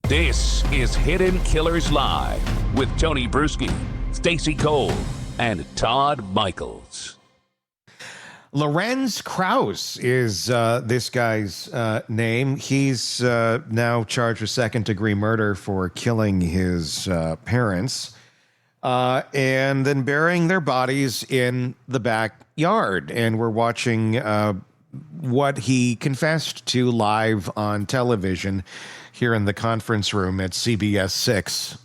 This is Hidden Killers Live with Tony Bruschi, Stacey Cole, and Todd Michaels. Lorenz Kraus is this guy's name. He's now charged with second-degree murder for killing his parents and then burying their bodies in the backyard. And we're watching what he confessed to live on television here in the conference room at CBS 6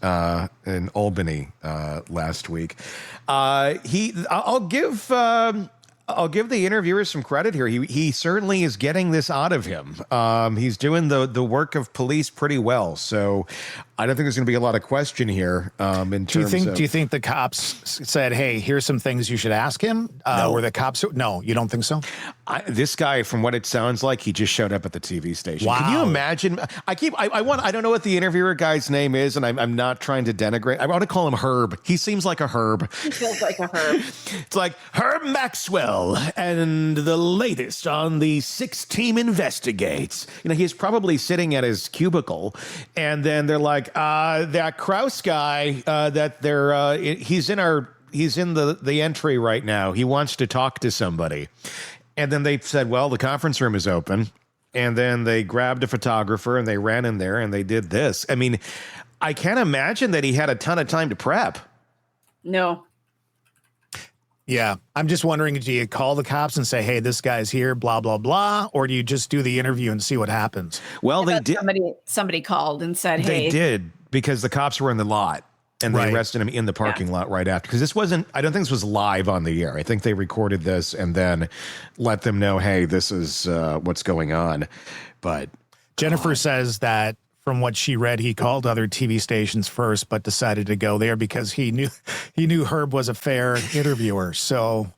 in Albany last week. I'll give the interviewer some credit here. He certainly is getting this out of him. He's doing the work of police pretty well. So I don't think there's going to be a lot of question here. Do you think the cops said, "Hey, here's some things you should ask him"? No. Or the cops? No, you don't think so? This guy, from what it sounds like, he just showed up at the TV station. Wow. Can you imagine? I don't know what the interviewer guy's name is, and I'm not trying to denigrate. I want to call him Herb. He seems like a Herb. He feels like a Herb. It's like Herb Maxwell and the latest on the 6-team investigates. You know, he's probably sitting at his cubicle, and then they're like, that Kraus guy, he's in the entry right now. He wants to talk to somebody. And then they said, well, the conference room is open. And then they grabbed a photographer and they ran in there and they did this. I mean, I can't imagine that he had a ton of time to prep. No. Yeah. I'm just wondering, do you call the cops and say, "Hey, this guy's here, blah, blah, blah," or do you just do the interview and see what happens? Well, they did. Somebody called and said, "Hey." They did, because the cops were in the lot and they arrested him in the parking lot right after. Because I don't think this was live on the air. I think they recorded this and then let them know, hey, this is what's going on. But Jennifer says that from what she read, he called other TV stations first, but decided to go there because he knew Herb was a fair interviewer. So,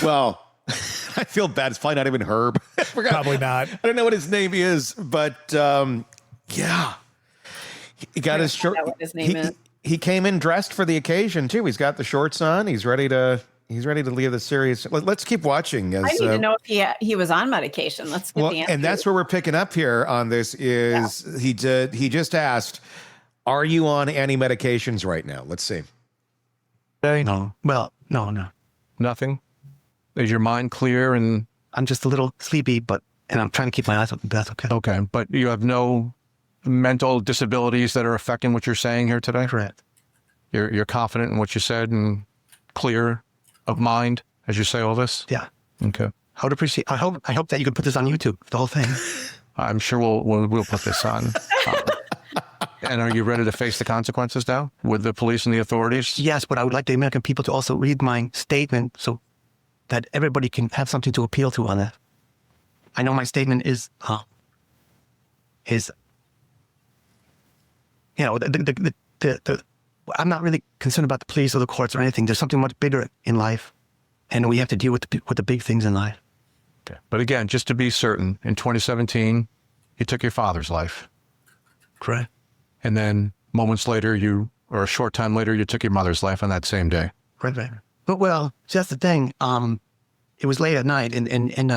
well, I feel bad. It's probably not even Herb. Probably not. I don't know what his name is, but yeah, he got his short. What his name is. He came in dressed for the occasion too. He's got the shorts on. He's ready to leave the series. Let's keep watching. I need to know if he was on medication. Let's get the answer. And that's where we're picking up here on this is he just asked, are you on any medications right now? Let's see. No. Well, no. Nothing? Is your mind clear? And I'm just a little sleepy, and I'm trying to keep my eyes open. That's okay. Okay, but you have no mental disabilities that are affecting what you're saying here today? Correct. You're confident in what you said and clear of mind as you say all this? Yeah. Okay. I would appreciate. I hope that you could put this on YouTube, the whole thing. I'm sure we'll put this on. And are you ready to face the consequences now with the police and the authorities? Yes, but I would like the American people to also read my statement so that everybody can have something to appeal to on it. I know my statement is, I'm not really concerned about the police or the courts or anything. There's something much bigger in life, and we have to deal with the big things in life. Okay. But again, just to be certain, in 2017, you took your father's life. Correct. And then moments later, or a short time later, you took your mother's life on that same day. Right. But well, that's the thing. It was late at night, and it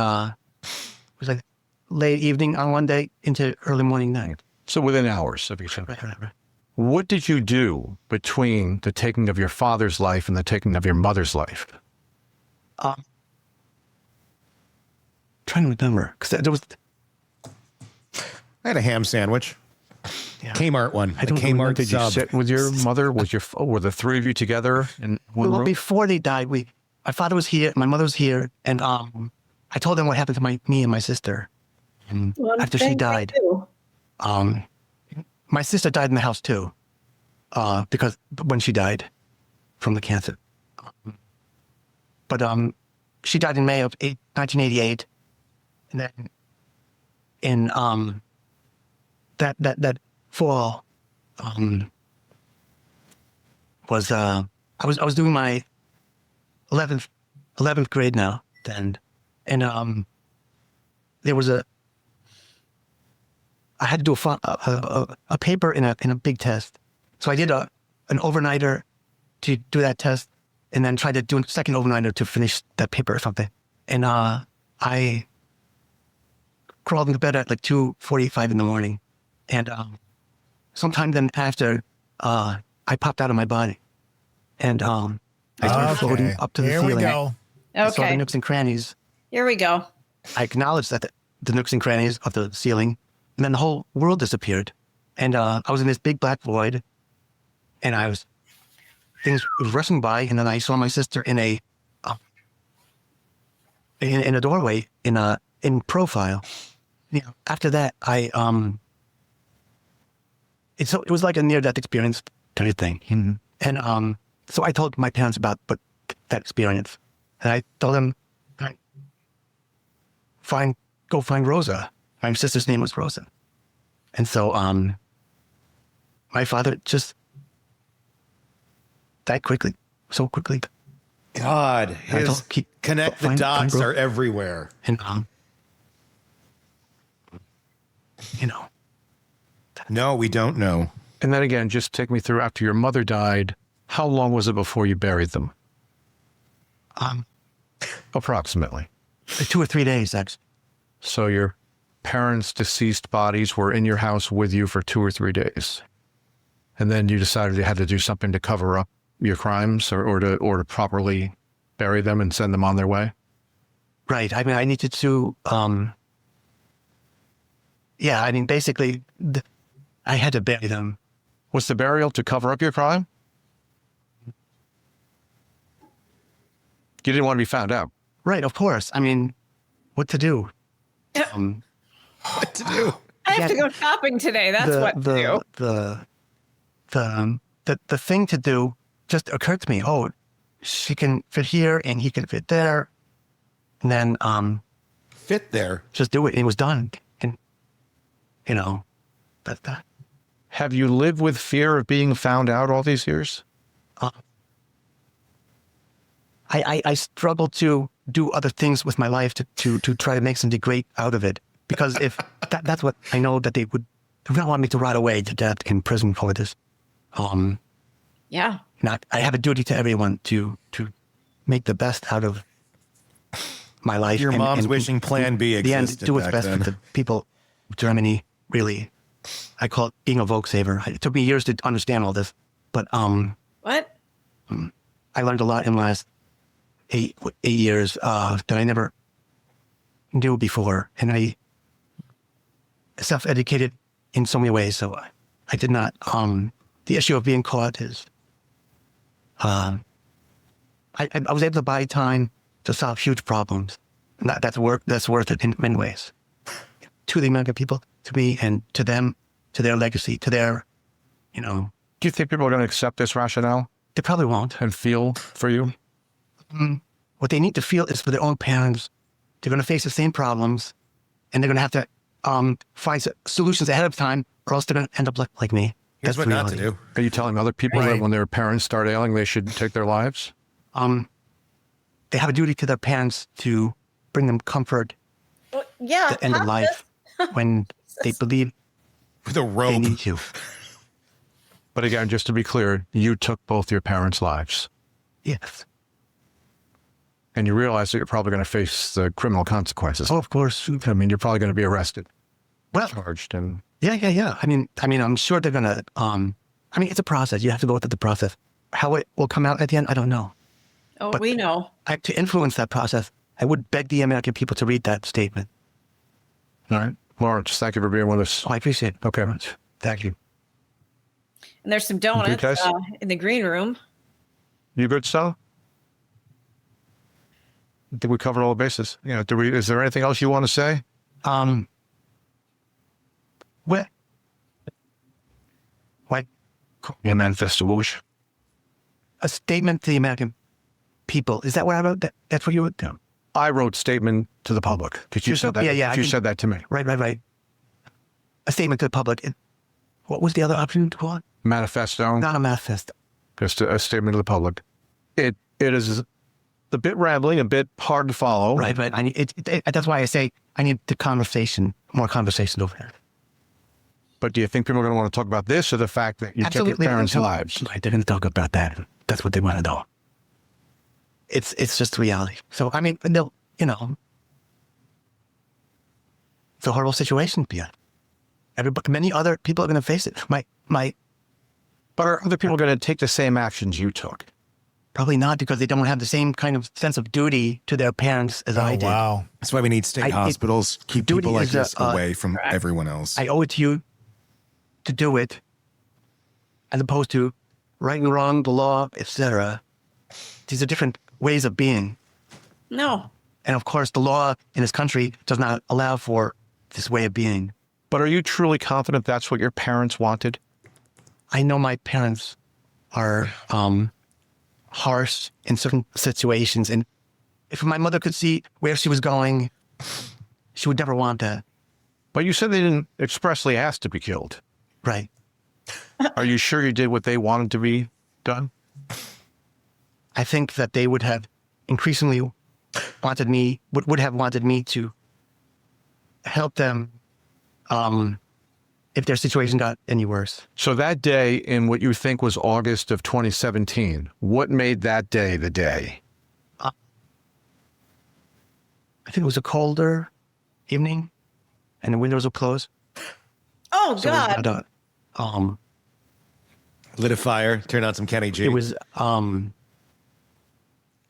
was like late evening on one day into early morning night. So within hours of each other. Right. What did you do between the taking of your father's life and the taking of your mother's life? Trying to remember, because there was. I had a ham sandwich. Yeah. Kmart one. I don't Kmart Did you sit with your mother? Were the three of you together in one room? Before they died, my father was here, my mother was here, and I told them what happened to me and my sister. And after she died, my sister died in the house too, because when she died from the cancer. But she died in May of 1988, and then in that fall was I was doing my 11th grade now then, and there was I had to do a paper in a big test, so I did an overnighter to do that test, and then tried to do a second overnighter to finish that paper or something. And I crawled into bed at like 2:45 in the morning, and sometime then after, I popped out of my body, and I started floating up to the Here ceiling. we go. I saw the Okay. nooks and crannies. Here we go. I acknowledged that the nooks and crannies of the ceiling, and then the whole world disappeared. And I was in this big black void, and things was rushing by, and then I saw my sister in a doorway in profile. You know, after that, it was like a near-death experience kind of thing. Mm-hmm. And so I told my parents about that experience, and I told them, go find Rosa. My sister's name was Rosa. And so my father just died quickly, so quickly. God, his connect the dots are everywhere. And you know. No, we don't know. And then again, just take me through after your mother died. How long was it before you buried them? Approximately. 2 or 3 days, actually. So your parents' deceased bodies were in your house with you for 2 or 3 days. And then you decided you had to do something to cover up your crimes or to properly bury them and send them on their way? Right. I mean, I needed to, basically, I had to bury them. Was the burial to cover up your crime? You didn't want to be found out. Right, of course. I mean, what to do? What to do? I have to go shopping today. That's what to do. The thing to do just occurred to me. Oh, she can fit here and he can fit there. And then Fit there. just do it. And it was done. And, you know, that's that. Have you lived with fear of being found out all these years? I struggle to do other things with my life to try to make something great out of it. Because if that's what I know that they would not want me to rot away to death in prison for this. Yeah. I have a duty to everyone to make the best out of my life. Your mom's wishing Plan B the end, existed do what's back best then. for the people of Germany, really. I call it being a Volkshaver. It took me years to understand all this. But What? I learned a lot in the last eight years that I never knew before. And I self-educated in so many ways. So I did not, the issue of being caught is, I was able to buy time to solve huge problems. And that's worth it in many ways. To the American people, to me, and to them, to their legacy, to their, you know. Do you think people are going to accept this rationale They probably won't. and feel for you? What they need to feel is for their own parents. They're going to face the same problems, and they're going to have to find solutions ahead of time, or else they're going to end up like me. Here's what not to do. Are you telling other people that when their parents start ailing, they should take their lives? They have a duty to their parents to bring them comfort Well, yeah. at the end of life when they believe With a they rope. need to. But again, just to be clear, you took both your parents' lives. Yes. And you realize that you're probably going to face the criminal consequences. Oh, of course. I mean, you're probably going to be arrested, Well, charged, and yeah. I mean, I'm sure they're going to, it's a process. You have to go through the process. How it will come out at the end, I don't know. Oh, But- we know. To influence that process, I would beg the American people to read that statement. all right. Lawrence, thank you for being with us. Oh, I appreciate it. Okay. Thank you. And there's some donuts guys? in the green room. You good, Sal? Did we cover all the bases? You know, is there anything else you want to say? What? Your manifesto, Whoosh. A statement to the American people. Is that what I wrote? That's what you wrote down? I wrote statement to the public because you said that. Yeah. You said that to me. Right. A statement to the public. What was the other option to call it? Manifesto. Not a manifesto. Just a statement to the public. It is a bit rambling, a bit hard to follow. Right. That's why I say I need more conversation over here. But do you think people are going to want to talk about this or the fact that you took your parents' lives? Right, they're going to talk about that. That's what they want to know. It's just reality. So, I mean, they'll, it's a horrible situation. Yeah. Many other people are going to face it. My my But are other people going to take the same actions you took? probably not, because they don't have the same kind of sense of duty to their parents as I did. Wow. That's why we need state hospitals. Keep duty people like is this away from everyone else. I owe it to you to do it, as opposed to right and wrong, the law, etc. These are different ways of being. No. And of course, the law in this country does not allow for this way of being. But are you truly confident that's what your parents wanted? I know my parents are harsh in certain situations. And if my mother could see where she was going, she would never want that. But you said they didn't expressly ask to be killed. Right. Are you sure you did what they wanted to be done? I think that they would have increasingly wanted me, would have wanted me to help them if their situation got any worse. So that day in what you think was August of 2017, what made that day the day? I think it was a colder evening and the windows were closed. Oh, So God. it was, Lit a fire, turned on some Kenny G. it was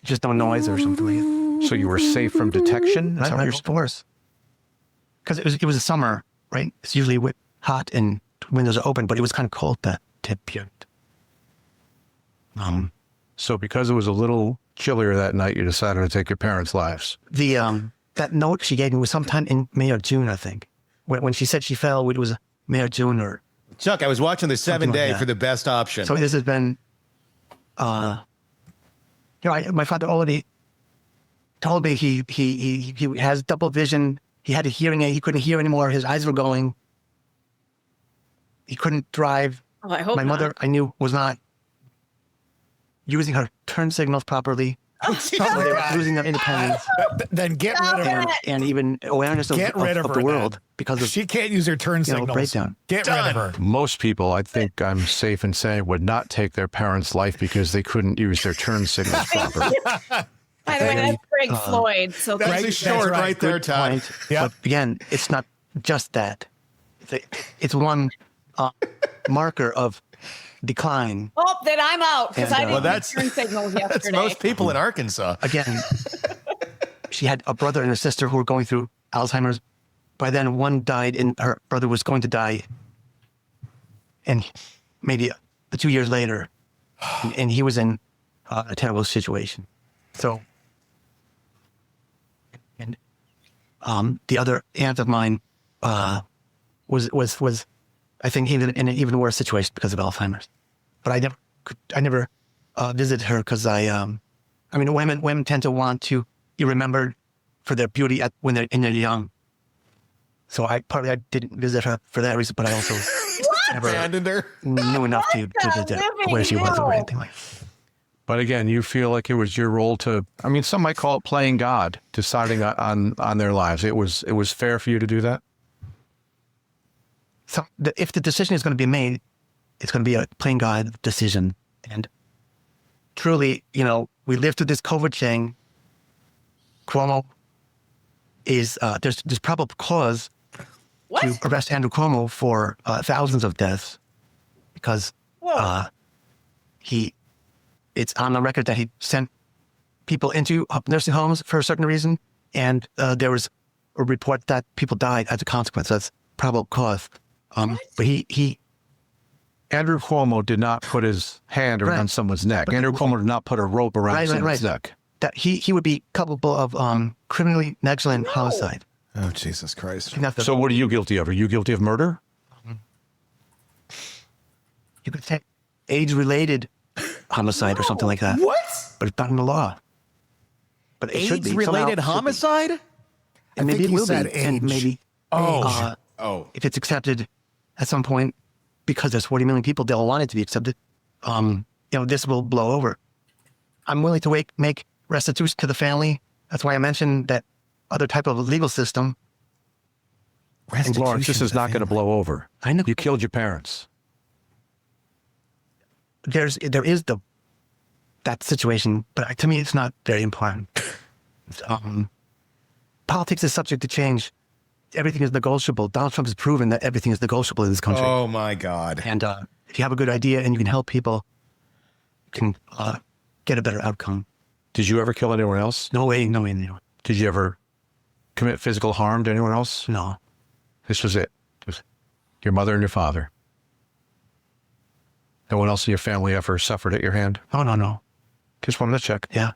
just no noise or something like that. So you were safe from detection? Is that what Right, you're of course. Because it was a summer, right? It's usually hot and windows are open, but it was kind of cold that period. So because it was a little chillier that night, you decided to take your parents' lives. The that note she gave me was sometime in May or June, I think. When she said she fell, it was May or June or. Chuck, I was watching the 7-day that. for the best option. So this has been, my father already told me he has double vision. He had a hearing aid. He couldn't hear anymore. His eyes were going. He couldn't drive. Oh, I hope My mother, I knew, was not using her turn signals properly. Losing their independence Then get rid of her. and even awareness of Get rid of the her world then. because of She can't use her turn signals. breakdown. Get rid of her. Most people, I think I'm safe in saying, would not take their parents' life because they couldn't use their turn signals properly. By the way, that's Greg Floyd. So That's thank a you. short right. right there, Todd. point. Yeah. But again, it's not just that. It's one marker of decline. Oh, then I'm out because And, I didn't well, use turn signals That's yesterday. most people in Arkansas. Again, she had a brother and a sister who were going through Alzheimer's. By then, one died, and her brother was going to die. And maybe 2 years later, and he was in a terrible situation. So, and the other aunt of mine was I think even in an even worse situation because of Alzheimer's. But I never visited her because women tend to want to be remembered for their beauty when they're young. So I didn't visit her for that reason, but I also never Abandoned her. knew enough to visit where she was or anything like that. But again, you feel like it was your role to, some might call it playing God, deciding on their lives. It was fair for you to do that? So if the decision is going to be made, it's going to be a plain God decision. And truly, we lived through this COVID thing. Cuomo is, there's probable cause to arrest Andrew Cuomo for thousands of deaths because it's on the record that he sent people into nursing homes for a certain reason. And there was a report that people died as a consequence. That's probable cause. But Andrew Cuomo did not put his hand around someone's neck. Andrew Cuomo did not put a rope around someone's neck. That he would be culpable of criminally negligent homicide. Oh, Jesus Christ. So what are you guilty of? Are you guilty of murder? You could say age-related homicide or something like that. What? But it's not in the law. But it should be. AIDS-related Somehow it should be. homicide? And maybe it he will said be. And age. maybe if it's accepted at some point, because there's 40 million people, they'll want it to be accepted. This will blow over. I'm willing to make restitution to the family. That's why I mentioned that other type of legal system. And Lawrence, this is not going to blow over. I know. You killed your parents. There is that situation, but to me, it's not very important. Politics is subject to change everything is negotiable. Donald Trump has proven that everything is negotiable in this country. Oh my God. And if you have a good idea and you can help people, you can get a better outcome. Did you ever kill anyone else? No way, no way, no. Did you ever commit physical harm to anyone else? No. This was it. It was your mother and your father. No one else in your family ever suffered at your hand? Oh, no. Just wanted to check. Yeah.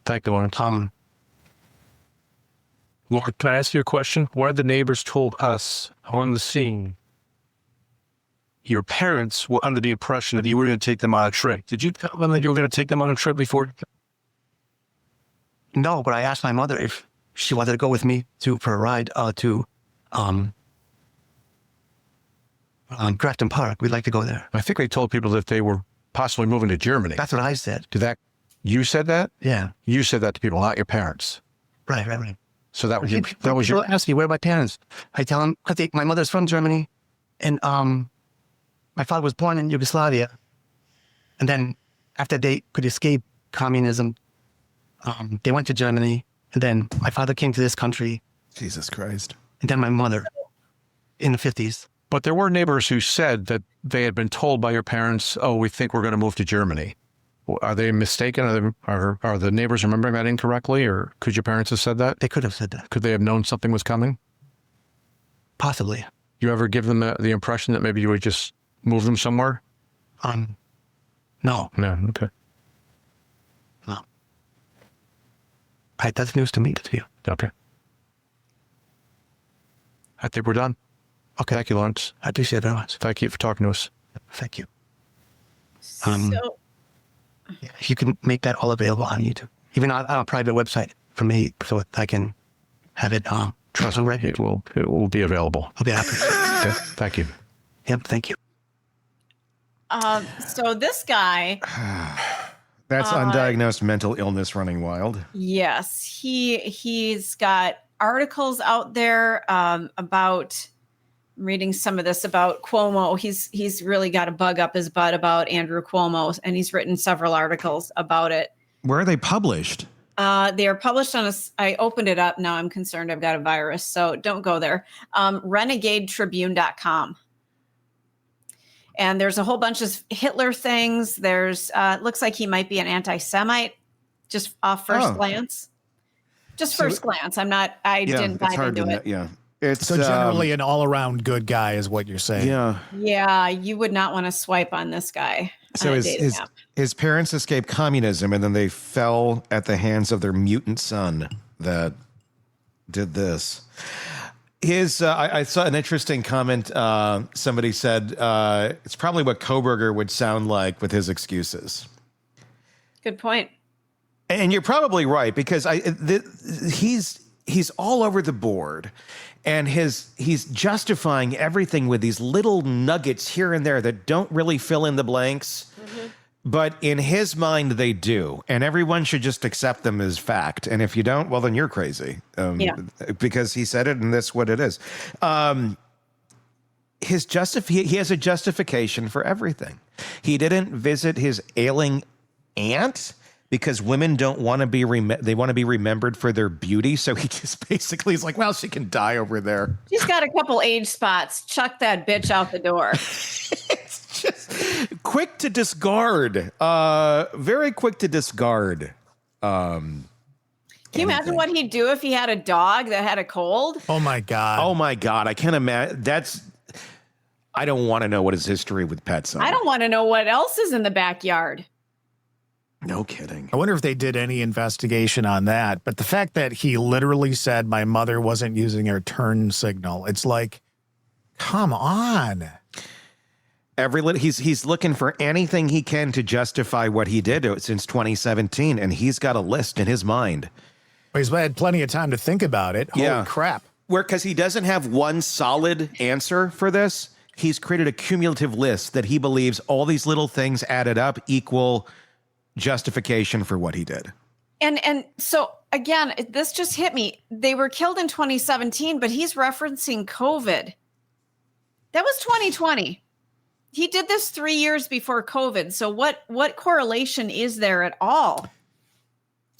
Thank you, Lorenz. Lord, can I ask you a question? One of the neighbors told us on the scene, your parents were under the impression that you were going to take them on a trip. Did you tell them that you were going to take them on a trip before? No, but I asked my mother if she wanted to go with me for a ride to Grafton Park. We'd like to go there. I think they told people that they were possibly moving to Germany. That's what I said. You said that? Yeah. You said that to people, not your parents. Right. So that was your. People ask me, where are my parents? I tell them, my mother's from Germany, and my father was born in Yugoslavia. And then after they could escape communism, they went to Germany. And then my father came to this country. Jesus Christ. And then my mother in the 50s. But there were neighbors who said that they had been told by your parents, "Oh, we think we're going to move to Germany." Are they mistaken? Are the neighbors remembering that incorrectly, or could your parents have said that? They could have said that. Could they have known something was coming? Possibly. You ever give them the impression that maybe you would just move them somewhere? No. No. Okay. No. Right, that's news to me, to you. Okay. I think we're done. Okay. Thank you, Lawrence. I appreciate it very much. Thank you for talking to us. Thank you. So You can make that all available on YouTube, even on a private website for me, so I can have it trust right. It will be available. I'll be happy. Okay. Thank you. Yep, thank you. so this guy, That's undiagnosed mental illness running wild. yes, he's got articles out there about. I'm reading some of this about Cuomo. He's really got a bug up his butt about Andrew Cuomo, and he's written several articles about it. Where are they published? They are published on I opened it up. Now I'm concerned I've got a virus, so don't go there. RenegadeTribune.com. And there's a whole bunch of Hitler things. There's looks like he might be an anti-Semite, just off first glance. Just first glance. I didn't dive into it. Yeah. It's So generally an all-around good guy is what you're saying. Yeah. Yeah, you would not want to swipe on this guy. So his parents escaped communism, and then they fell at the hands of their mutant son that did this. I saw an interesting comment. Somebody said it's probably what Kohberger would sound like with his excuses. Good point. And you're probably right, because he's all over the board, and he's justifying everything with these little nuggets here and there that don't really fill in the blanks. Mm-hmm. But in his mind, they do, and everyone should just accept them as fact. And if you don't, well, then you're crazy. Because he said it, and that's what it is. He has a justification for everything. He didn't visit his ailing aunt because women don't want to be they want to be remembered for their beauty. So he just basically is like, well, she can die over there. She's got a couple age spots. Chuck that bitch out the door. It's just quick to discard. Very quick to discard. Can you imagine what he'd do if he had a dog that had a cold? Oh my God. Oh my God. I can't imagine. I don't want to know what his history with pets are. I don't want to know what else is in the backyard. No kidding. I wonder if they did any investigation on that. But the fact that he literally said my mother wasn't using her turn signal, it's like, come on. He's looking for anything he can to justify what he did since 2017, and he's got a list in his mind. Well, he's had plenty of time to think about it. Holy crap. Because he doesn't have one solid answer for this, he's created a cumulative list that he believes all these little things added up equal justification for what he did. And so again, this just hit me. They were killed in 2017, but he's referencing COVID. That was 2020. He did this 3 years before COVID. So what correlation is there at all?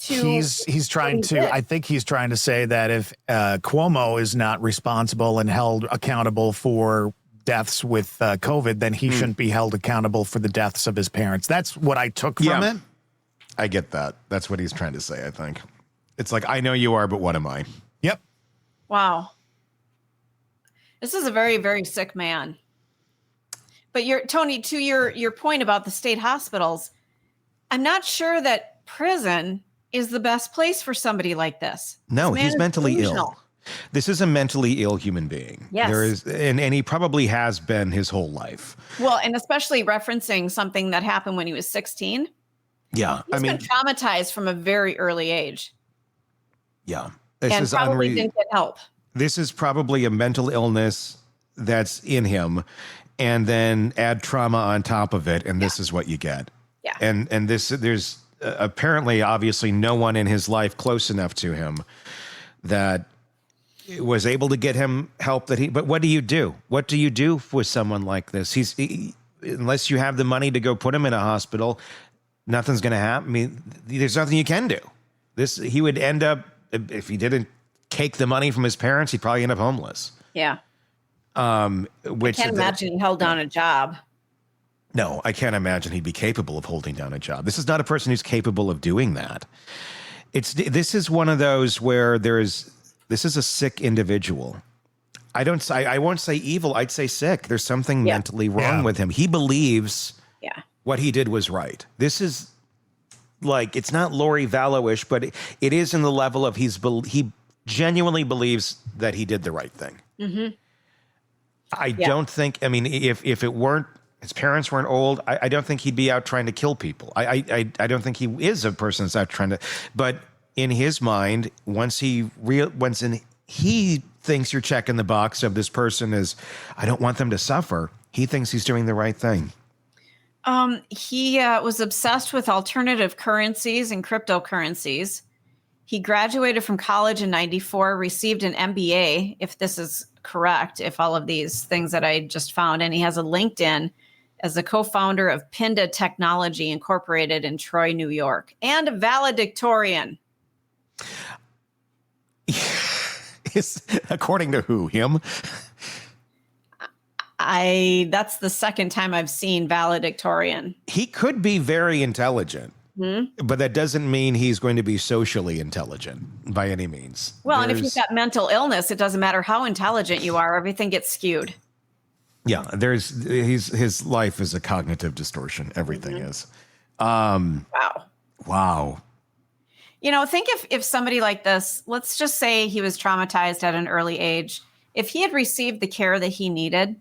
He's trying what he did. to. I think he's trying to say that if Cuomo is not responsible and held accountable for deaths with COVID, then he shouldn't be held accountable for the deaths of his parents. That's what I took from it. I get that. That's what he's trying to say, I think. It's like, I know you are, but what am I? Yep. Wow. This is a very, very sick man. But Tony, to your point about the state hospitals, I'm not sure that prison is the best place for somebody like this. No, This man he's is mentally delusional. ill. This is a mentally ill human being. Yes. There is, and he probably has been his whole life. Well, and especially referencing something that happened when he was 16. Yeah. He's been traumatized from a very early age. Yeah. This And is probably didn't get help. This is probably a mental illness that's in him, and then add trauma on top of it, and this is what you get. Yeah. And there's apparently, obviously, no one in his life close enough to him that was able to get him help but what do you do? What do you do with someone like this? Unless you have the money to go put him in a hospital, nothing's going to happen. I mean, there's nothing you can do. He would end up, if he didn't take the money from his parents, he'd probably end up homeless. Yeah. Which I can't imagine he held down a job. No, I can't imagine he'd be capable of holding down a job. This is not a person who's capable of doing that. This is one of those where this is a sick individual. I won't say evil. I'd say sick. There's something mentally wrong with him. He believes what he did was right. This is like, it's not Lori Vallow-ish, but it is in the level of he genuinely believes that he did the right thing. Mm-hmm. I don't think, I mean, if it weren't, his parents weren't old, I don't think he'd be out trying to kill people. I don't think he is a person that's out trying to, but in his mind, once he thinks you're checking the box of this person is, I don't want them to suffer, he thinks he's doing the right thing. He was obsessed with alternative currencies and cryptocurrencies. He graduated from college in 94, received an MBA, if this is correct, if all of these things that I just found, and he has a LinkedIn as a co-founder of Pinda Technology Incorporated in Troy, New York, and a valedictorian. According to who? Him? That's the second time I've seen valedictorian. He could be very intelligent, but that doesn't mean he's going to be socially intelligent by any means. Well, and if you've got mental illness, it doesn't matter how intelligent you are, everything gets skewed. Yeah, his life is a cognitive distortion. Everything is. Wow. You know, think if somebody like this, let's just say he was traumatized at an early age. If he had received the care that he needed,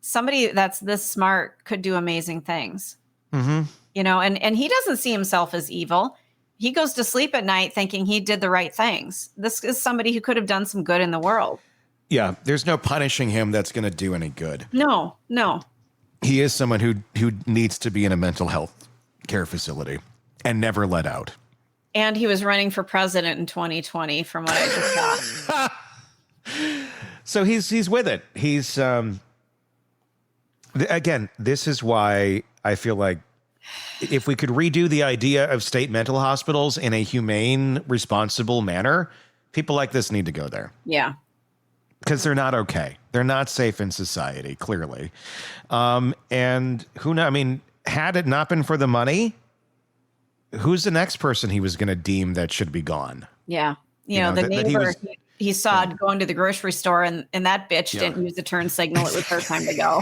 somebody that's this smart could do amazing things. Mm-hmm. You know, and he doesn't see himself as evil. He goes to sleep at night thinking he did the right things. This is somebody who could have done some good in the world. Yeah. There's no punishing him that's going to do any good. No. He is someone who needs to be in a mental health care facility and never let out. And he was running for president in 2020 from what I just saw. So he's with it. He's again, this is why I feel like if we could redo the idea of state mental hospitals in a humane, responsible manner, people like this need to go there. Yeah. Because they're not okay. They're not safe in society, clearly. And who knows? I mean, had it not been for the money, who's the next person he was going to deem that should be gone? Yeah. You know, the neighbor he saw going to the grocery store and that bitch didn't use the turn signal. It was her time to go.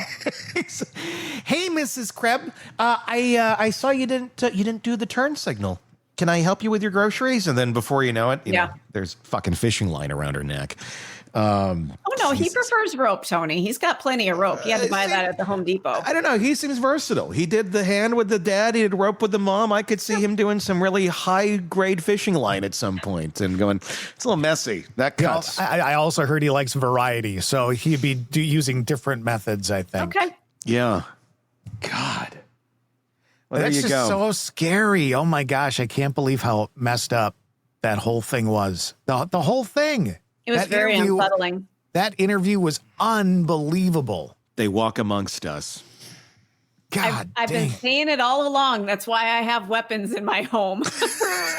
Hey, Mrs. Krebs, I saw you didn't do the turn signal. Can I help you with your groceries? And then before you know it, you know, there's fucking fishing line around her neck. He prefers rope, Tony. He's got plenty of rope. He had to buy that at the Home Depot. I don't know. He seems versatile. He did the hand with the dad. He did rope with the mom. I could see him doing some really high grade fishing line at some point and going, it's a little messy. That cuts. I also heard he likes variety, so he'd be using different methods, I think. Okay. Yeah. God. Well, That's there you just go. so scary. Oh my gosh, I can't believe how messed up that whole thing was. The whole thing. It was very unsettling. That interview was unbelievable. They walk amongst us. God, I've been saying it all along. That's why I have weapons in my home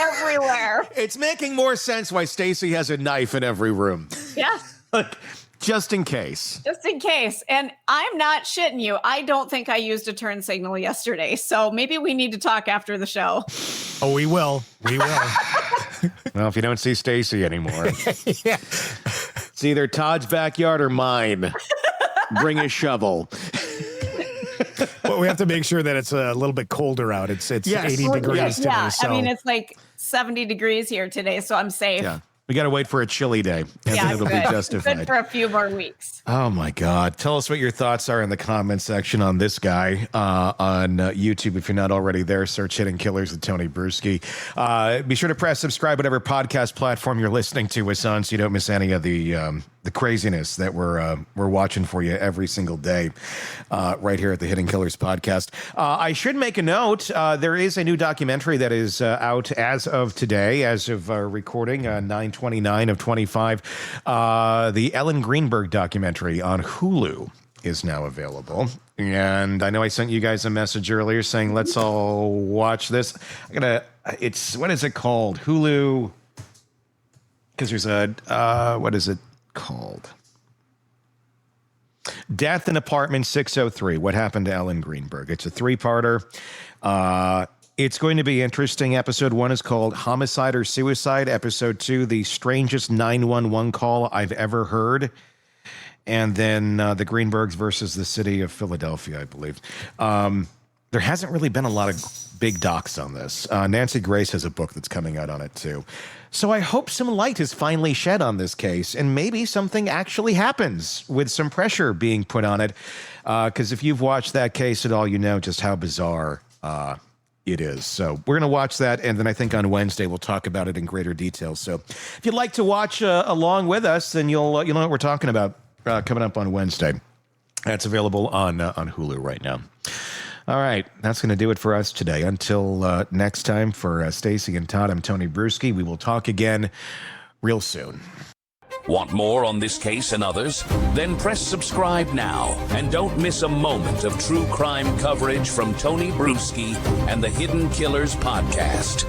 everywhere. It's making more sense why Stacy has a knife in every room. Yeah. Just in case. Just in case. And I'm not shitting you. I don't think I used a turn signal yesterday. So maybe we need to talk after the show. Oh, we will. We will. Well, if you don't see Stacy anymore, Yeah. it's either Todd's backyard or mine. Bring a shovel. Well, we have to make sure that it's a little bit colder out. It's 80 degrees today. Yeah. So. I mean, it's like 70 degrees here today, so I'm safe. Yeah. We got to wait for a chilly day, and Yeah, then it'll good. be justified. Good for a few more weeks. Oh, my God. Tell us what your thoughts are in the comment section on this guy on YouTube. If you're not already there, search Hidden Killers with Tony Bruschi. Be sure to press subscribe, whatever podcast platform you're listening to us on, so you don't miss any of the craziness that we're watching for you every single day right here at the Hidden Killers podcast. I should make a note. There is a new documentary that is out as of today, as of recording, 9/29 of 25. The Ellen Greenberg documentary on Hulu is now available. And I know I sent you guys a message earlier saying, let's all watch this. What is it called? Hulu. Because there's what is it called? Death in Apartment 603. What happened to Ellen Greenberg? It's a 3-parter. It's going to be interesting. Episode 1 is called Homicide or Suicide. Episode 2, The Strangest 911 Call I've Ever Heard. And then the Greenbergs versus the city of Philadelphia, I believe. There hasn't really been a lot of big docs on this. Nancy Grace has a book that's coming out on it, too. So I hope some light is finally shed on this case, and maybe something actually happens with some pressure being put on it. Because if you've watched that case at all, you know just how bizarre it is. So we're going to watch that, and then I think on Wednesday we'll talk about it in greater detail. So if you'd like to watch along with us, then you'll know what we're talking about coming up on Wednesday. That's available on Hulu right now. All right, that's going to do it for us today. Until next time, for Stacy and Todd, I'm Tony Bruschi. We will talk again real soon. Want more on this case and others? Then press subscribe now and don't miss a moment of true crime coverage from Tony Bruschi and the Hidden Killers podcast.